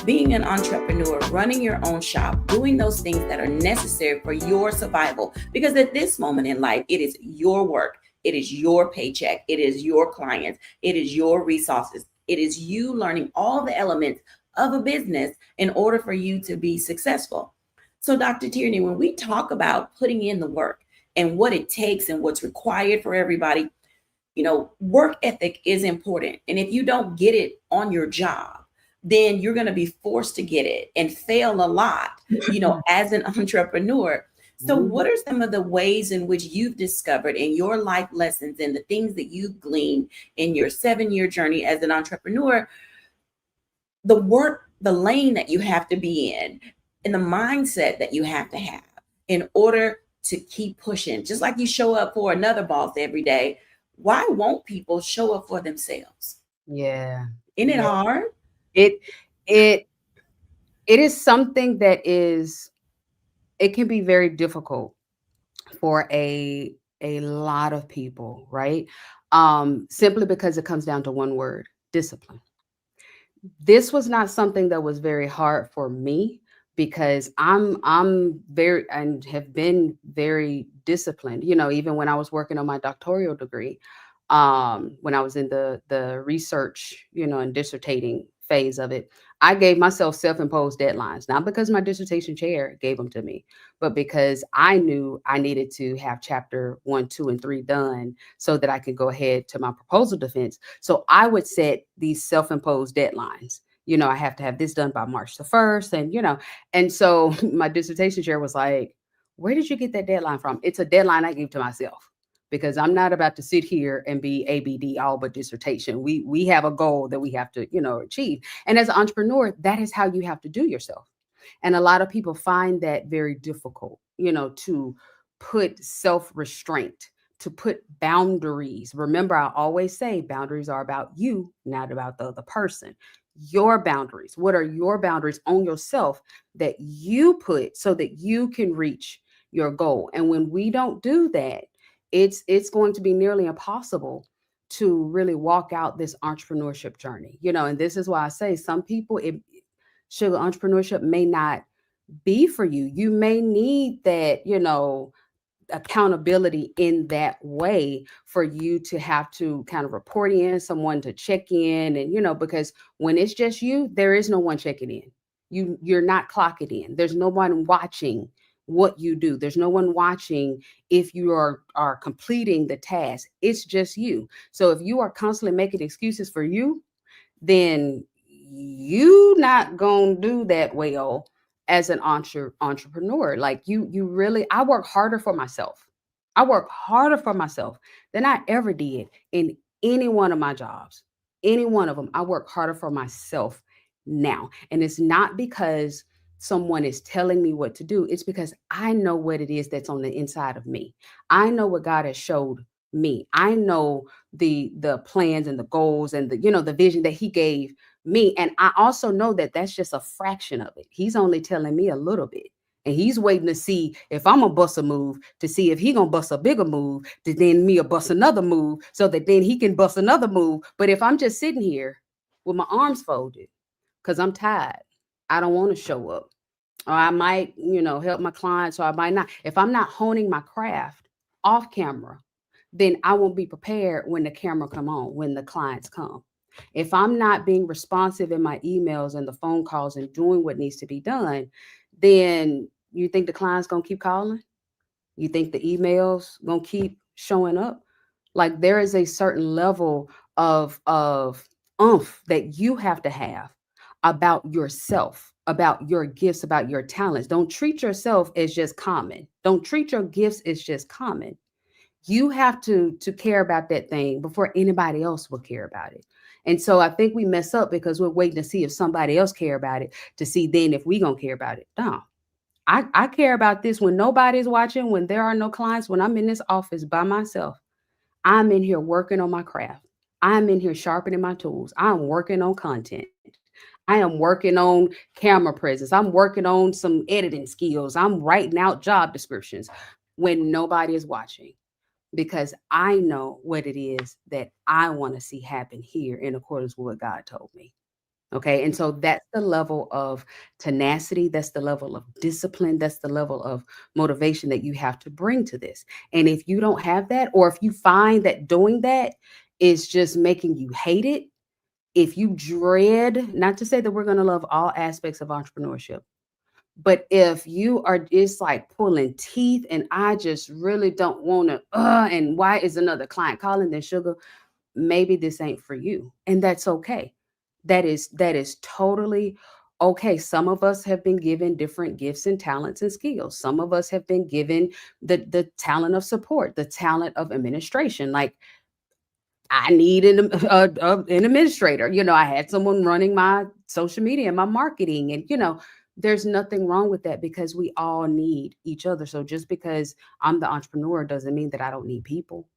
being an entrepreneur, running your own shop, doing those things that are necessary for your survival, because at this moment in life, it is your work, it is your paycheck, it is your clients, it is your resources, It is you learning all the elements of a business in order for you to be successful. So, Dr. Tierney, when we talk about putting in the work and what it takes and what's required for everybody, work ethic is important. And if you don't get it on your job, then you're going to be forced to get it and fail a lot, as an entrepreneur. So, what are some of the ways in which you've discovered in your life lessons and the things that you've gleaned in your 7-year journey as an entrepreneur, the lane that you have to be in, and the mindset that you have to have in order to keep pushing? Just like you show up for another boss every day, why won't people show up for themselves? Yeah. Isn't it hard? It is something that it can be very difficult for a lot of people, right? Simply because it comes down to one word: discipline. This was not something that was very hard for me because I'm very and have been very disciplined. Even when I was working on my doctoral degree, when I was in the research, and dissertating phase of it, I gave myself self-imposed deadlines, not because my dissertation chair gave them to me, but because I knew I needed to have chapter 1, 2, and 3 done so that I could go ahead to my proposal defense. So I would set these self-imposed deadlines. I have to have this done by March the 1st. And so my dissertation chair was like, where did you get that deadline from? It's a deadline I gave to myself, because I'm not about to sit here and be ABD all but dissertation. We have a goal that we have to, achieve. And as an entrepreneur, that is how you have to do yourself. And a lot of people find that very difficult, to put self-restraint, to put boundaries. Remember, I always say boundaries are about you, not about the other person. Your boundaries. What are your boundaries on yourself that you put so that you can reach your goal? And when we don't do that, it's going to be nearly impossible to really walk out this entrepreneurship journey. And this is why I say some people, sugar entrepreneurship may not be for you. You may need that, accountability in that way for you to have to kind of report in, someone to check in. And, because when it's just you, there is no one checking in. You're not clocking in. There's no one watching what you do. There's no one watching if you are completing the task. It's just you. So if you are constantly making excuses for you, then you not gonna do that well as an entrepreneur. Like you really, I work harder for myself. I work harder for myself than I ever did in any one of my jobs. Any one of them, I work harder for myself now. And it's not because someone is telling me what to do. It's because I know what it is that's on the inside of me. I know what God has showed me. I know the plans and the goals and the vision that he gave me. And I also know that that's just a fraction of it. He's only telling me a little bit. And he's waiting to see if I'm gonna bust a move, to see if he gonna bust a bigger move, to then me bust another move, so that then he can bust another move. But if I'm just sitting here with my arms folded because I'm tired, I don't want to show up. Or I might, help my clients, or I might not. If I'm not honing my craft off camera, then I won't be prepared when the camera come on, when the clients come. If I'm not being responsive in my emails and the phone calls and doing what needs to be done, then you think the client's going to keep calling? You think the emails going to keep showing up? Like, there is a certain level of oomph that you have to have about yourself, about your gifts, about your talents. Don't treat yourself as just common. Don't treat your gifts as just common. You have to care about that thing before anybody else will care about it. And so I think we mess up because we're waiting to see if somebody else care about it, to see then if we gonna care about it. No, I care about this when nobody's watching, when there are no clients, when I'm in this office by myself. I'm in here working on my craft. I'm in here sharpening my tools. I'm working on content. I am working on camera presence. I'm working on some editing skills. I'm writing out job descriptions when nobody is watching, because I know what it is that I want to see happen here in accordance with what God told me. Okay. And so that's the level of tenacity. That's the level of discipline. That's the level of motivation that you have to bring to this. And if you don't have that, or if you find that doing that is just making you hate it, if you dread, not to say that we're going to love all aspects of entrepreneurship, but if you are, it's like pulling teeth and I just really don't want to, and why is another client calling, then sugar, maybe this ain't for you. And that's okay. That is totally okay. Some of us have been given different gifts and talents and skills. Some of us have been given the talent of support, the talent of administration. Like I need an administrator. I had someone running my social media and my marketing, and there's nothing wrong with that because we all need each other. So just because I'm the entrepreneur doesn't mean that I don't need people.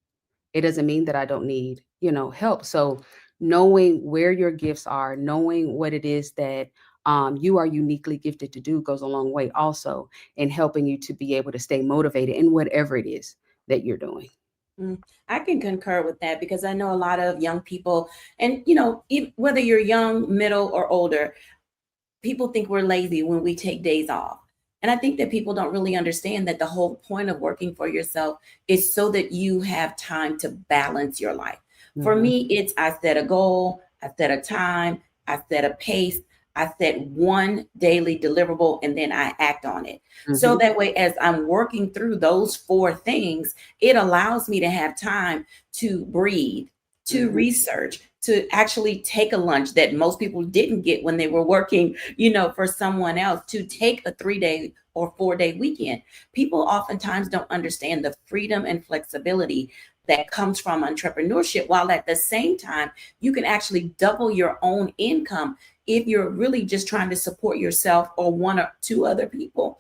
It doesn't mean that I don't need, help. So knowing where your gifts are, knowing what it is that you are uniquely gifted to do goes a long way also in helping you to be able to stay motivated in whatever it is that you're doing. I can concur with that because I know a lot of young people, and whether you're young, middle, or older, people think we're lazy when we take days off. And I think that people don't really understand that the whole point of working for yourself is so that you have time to balance your life. For me, it's I set a goal, I set a time, I set a pace, I set one daily deliverable, and then I act on it. So that way, as I'm working through those 4 things, it allows me to have time to breathe, to research, to actually take a lunch that most people didn't get when they were working, for someone else, to take a 3-day or 4-day weekend. People oftentimes don't understand the freedom and flexibility that comes from entrepreneurship, while at the same time, you can actually double your own income if you're really just trying to support yourself or 1 or 2 other people.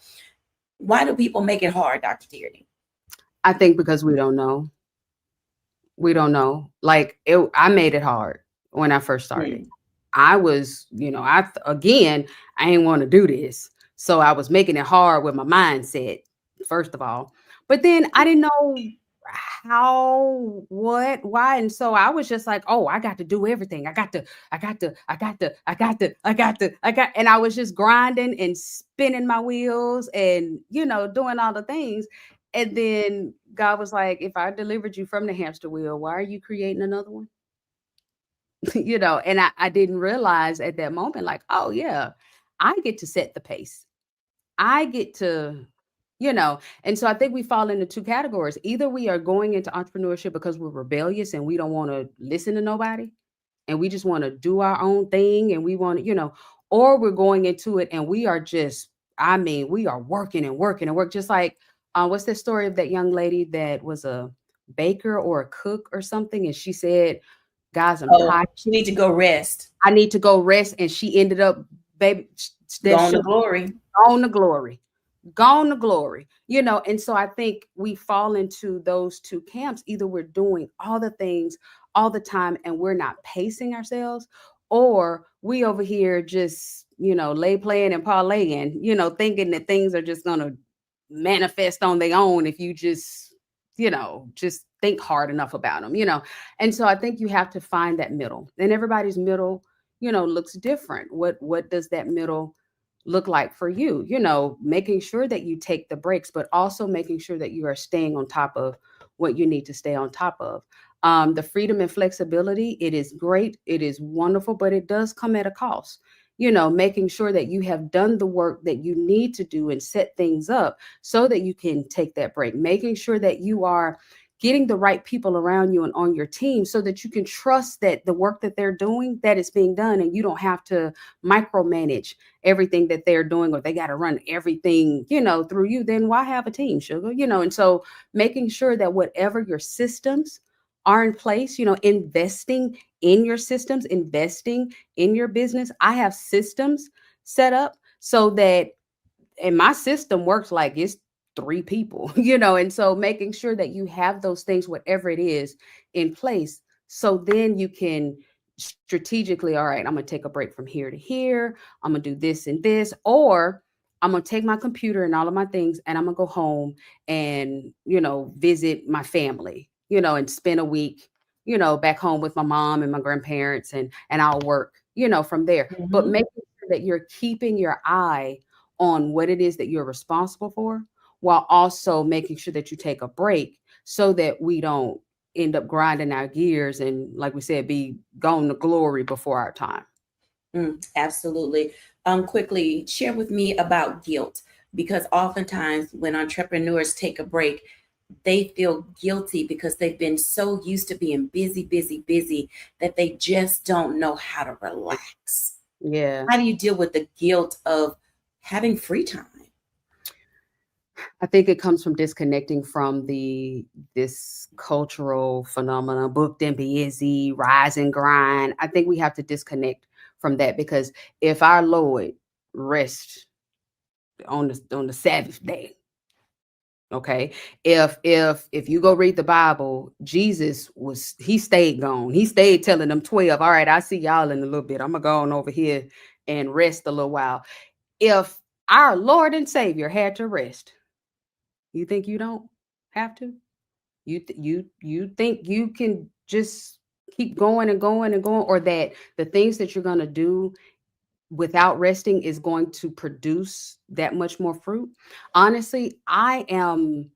Why do people make it hard, Dr. Tierney? I think because we don't know. We don't know. Like I made it hard when I first started. I was, I didn't want to do this. So I was making it hard with my mindset, first of all. But then I didn't know how, what, why. And so I was just like, oh, I got to do everything. And I was just grinding and spinning my wheels and, doing all the things. And then God was like, if I delivered you from the hamster wheel, why are you creating another one? And I didn't realize at that moment, like, oh yeah, I get to set the pace. I get to, and so I think we fall into 2 categories. Either we are going into entrepreneurship because we're rebellious and we don't want to listen to nobody and we just want to do our own thing and we want to, or we're going into it and we are just, we are working and working and work. Just like, what's the story of that young lady that was a baker or a cook or something? And she said, guys, I'm tired. She need to go rest. I need to go rest. And she ended up, baby, gone to glory. Gone to glory. Gone to glory. And so I think we fall into those 2 camps. Either we're doing all the things all the time and we're not pacing ourselves, or we over here just, lay playing and parlaying, thinking that things are just going to manifest on their own if you just think hard enough about them, And so I think you have to find that middle, and everybody's middle, looks different. What does that middle look like for you? Making sure that you take the breaks, but also making sure that you are staying on top of what you need to stay on top of. The freedom and flexibility, it is great. It is wonderful, but it does come at a cost. Making sure that you have done the work that you need to do and set things up so that you can take that break. Making sure that you are getting the right people around you and on your team so that you can trust that the work that they're doing, that it's being done, and you don't have to micromanage everything that they're doing, or they got to run everything, through you. Then why have a team, sugar? And so making sure that whatever your systems are in place, investing in your systems, investing in your business. I have systems set up so that, and my system works like it's 3 people, and so making sure that you have those things, whatever it is, in place. So then you can strategically, all right, I'm going to take a break from here to here. I'm going to do this and this, or I'm going to take my computer and all of my things and I'm going to go home and, visit my family, and spend a week, back home with my mom and my grandparents, and I'll work, from there. But making sure that you're keeping your eye on what it is that you're responsible for, while also making sure that you take a break so that we don't end up grinding our gears and, like we said, be gone to glory before our time. Absolutely. Quickly share with me about guilt, because oftentimes when entrepreneurs take a break, they feel guilty because they've been so used to being busy that they just don't know how to relax. Yeah. How do you deal with the guilt of having free time? I think it comes from disconnecting from this cultural phenomenon, booked and busy, rise and grind. I think we have to disconnect from that, because if our Lord rest on the Sabbath day, okay, if you go read the Bible, Jesus he stayed gone. He stayed telling them 12, all right, I'll see y'all in a little bit. I'm gonna go on over here and rest a little while. If our Lord and Savior had to rest, you think you don't have to? You think you can just keep going and going and going, or that the things that you're going to do without resting is going to produce that much more fruit? Honestly, I am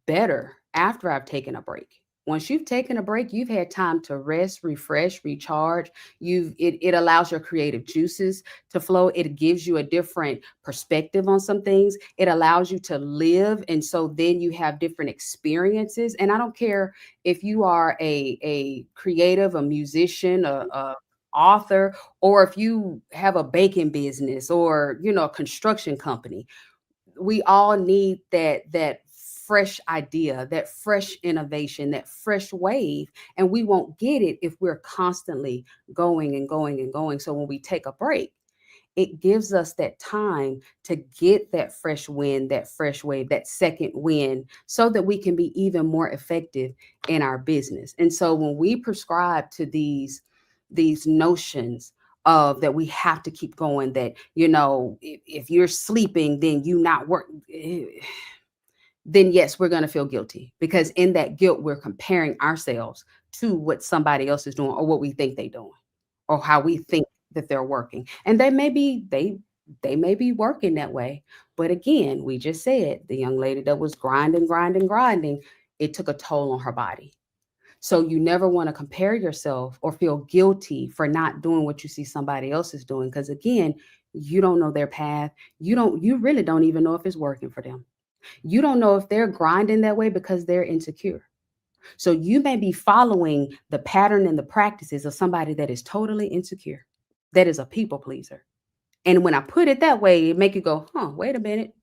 better after I've taken a break. Once you've taken a break, you've had time to rest, refresh, recharge. It allows your creative juices to flow. It gives you a different perspective on some things. It allows you to live. And so then you have different experiences. And I don't care if you are a creative, a musician, a author, or if you have a baking business or, a construction company. We all need that fresh idea, that fresh innovation, that fresh wave. And we won't get it if we're constantly going and going and going. So when we take a break, it gives us that time to get that fresh wind, that fresh wave, that second wind, so that we can be even more effective in our business. And so when we prescribe to these notions of that we have to keep going, that, if you're sleeping, then you not work, then yes, we're going to feel guilty, because in that guilt, we're comparing ourselves to what somebody else is doing, or what we think they're doing, or how we think that they're working. And they may be working that way. But again, we just said the young lady that was grinding, it took a toll on her body. So you never want to compare yourself or feel guilty for not doing what you see somebody else is doing. Because again, you don't know their path. You really don't even know if it's working for them. You don't know if they're grinding that way because they're insecure. So you may be following the pattern and the practices of somebody that is totally insecure, that is a people pleaser. And when I put it that way, it make you go, wait a minute.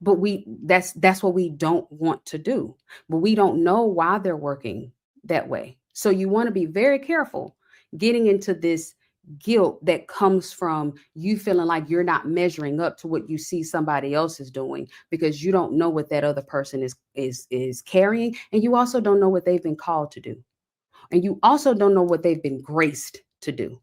But that's what we don't want to do. But we don't know why they're working that way. So you want to be very careful getting into this guilt that comes from you feeling like you're not measuring up to what you see somebody else is doing, because you don't know what that other person is carrying. And you also don't know what they've been called to do. And you also don't know what they've been graced to do.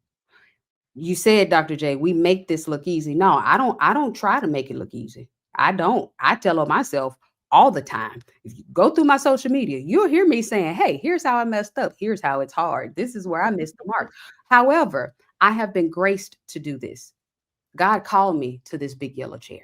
You said, Dr. J, we make this look easy. No, I don't try to make it look easy. I don't. I tell myself all the time, if you go through my social media, you'll hear me saying, hey, here's how I messed up. Here's how it's hard. This is where I missed the mark. However, I have been graced to do this. God called me to this big yellow chair.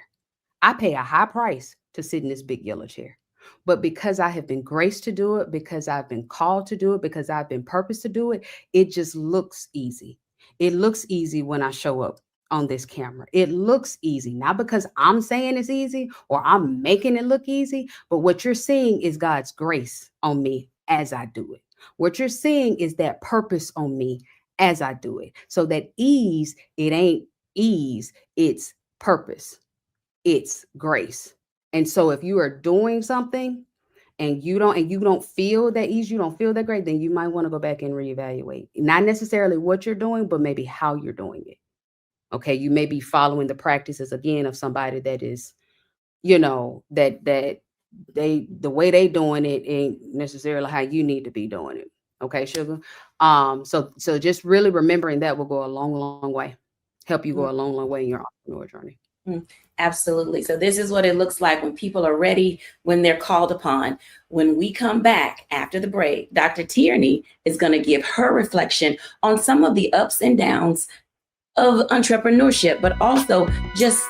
I pay a high price to sit in this big yellow chair. But because I have been graced to do it, because I've been called to do it, because I've been purposed to do it, it just looks easy. It looks easy when I show up on this camera. It looks easy, not because I'm saying it's easy or I'm making it look easy, but what you're seeing is God's grace on me as I do it. What you're seeing is that purpose on me as I do it. So that ease, it ain't ease, it's purpose. It's grace. And so if you are doing something and you don't feel that ease, you don't feel that great, then you might want to go back and reevaluate. Not necessarily what you're doing, but maybe how you're doing it. Okay, you may be following the practices again of somebody that is, that the way they doing it ain't necessarily how you need to be doing it. Okay, sugar. So just really remembering that will go a long, long way. Help you go a long, long way in your entrepreneur journey. Absolutely. So this is what it looks like when people are ready, when they're called upon. When we come back after the break, Dr. Tierney is going to give her reflection on some of the ups and downs of entrepreneurship, but also just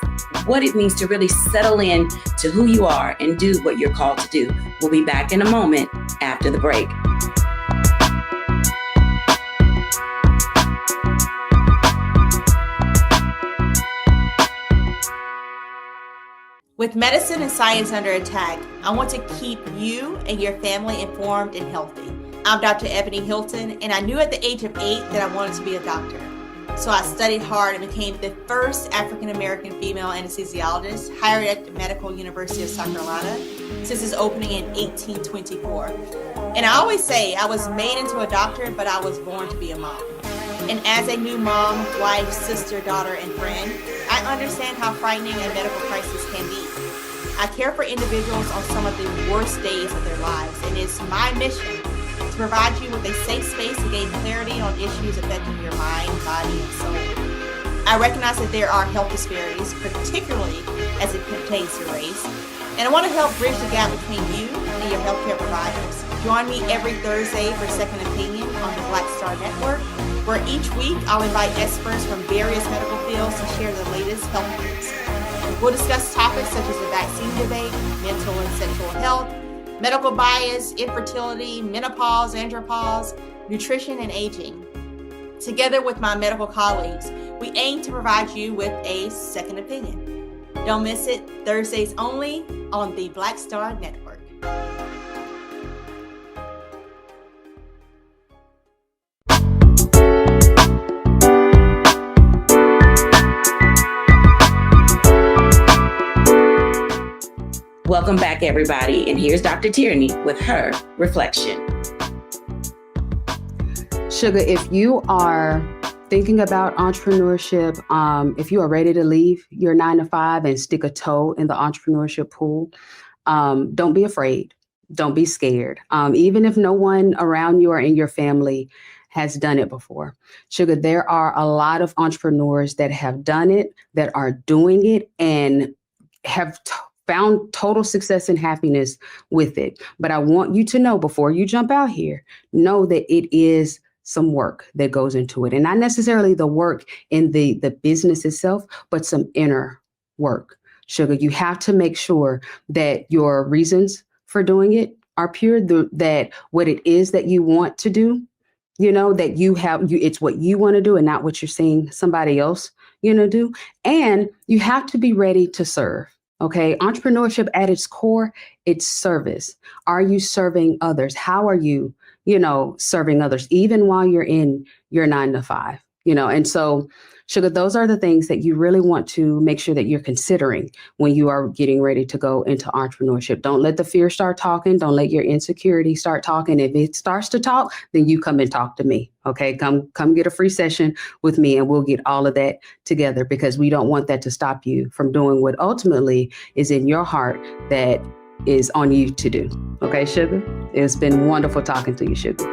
what it means to really settle in to who you are and do what you're called to do. We'll be back in a moment after the break. With medicine and science under attack, I want to keep you and your family informed and healthy. I'm Dr. Ebony Hilton, and I knew at the age of 8 that I wanted to be a doctor. So I studied hard and became the first African-American female anesthesiologist hired at the Medical University of South Carolina since its opening in 1824. And I always say I was made into a doctor, but I was born to be a mom. And as a new mom, wife, sister, daughter, and friend, I understand how frightening a medical crisis can be. I care for individuals on some of the worst days of their lives, and it's my mission to provide you with a safe space to gain clarity on issues affecting your mind, body, and soul. I recognize that there are health disparities, particularly as it pertains to race, and I want to help bridge the gap between you and your healthcare providers. Join me every Thursday for Second Opinion on the Black Star Network, where each week I'll invite experts from various medical fields to share the latest health news. We'll discuss topics such as the vaccine debate, mental and sexual health, medical bias, infertility, menopause, andropause, nutrition, and aging. Together with my medical colleagues, we aim to provide you with a second opinion. Don't miss it, Thursdays only on the Black Star Network. Welcome back, everybody. And here's Dr. Tierney with her reflection. Sugar, if you are thinking about entrepreneurship, if you are ready to leave your 9-to-5 and stick a toe in the entrepreneurship pool, don't be afraid. Don't be scared. Even if no one around you or in your family has done it before. Sugar, there are a lot of entrepreneurs that have done it, that are doing it, and have found total success and happiness with it. But I want you to know, before you jump out here, know that it is some work that goes into it. And not necessarily the work in the business itself, but some inner work. Sugar, you have to make sure that your reasons for doing it are pure, that what it is that you want to do, that it's what you want to do and not what you're seeing somebody else, do. And you have to be ready to serve. Okay. Entrepreneurship at its core, it's service. Are you serving others? How are you, serving others, even while you're in your 9-to-5, and so Sugar, those are the things that you really want to make sure that you're considering when you are getting ready to go into entrepreneurship. Don't let the fear start talking. Don't let your insecurity start talking. If it starts to talk, then you come and talk to me. Okay, come get a free session with me and we'll get all of that together, because we don't want that to stop you from doing what ultimately is in your heart that is on you to do. Okay, Sugar, it's been wonderful talking to you, Sugar.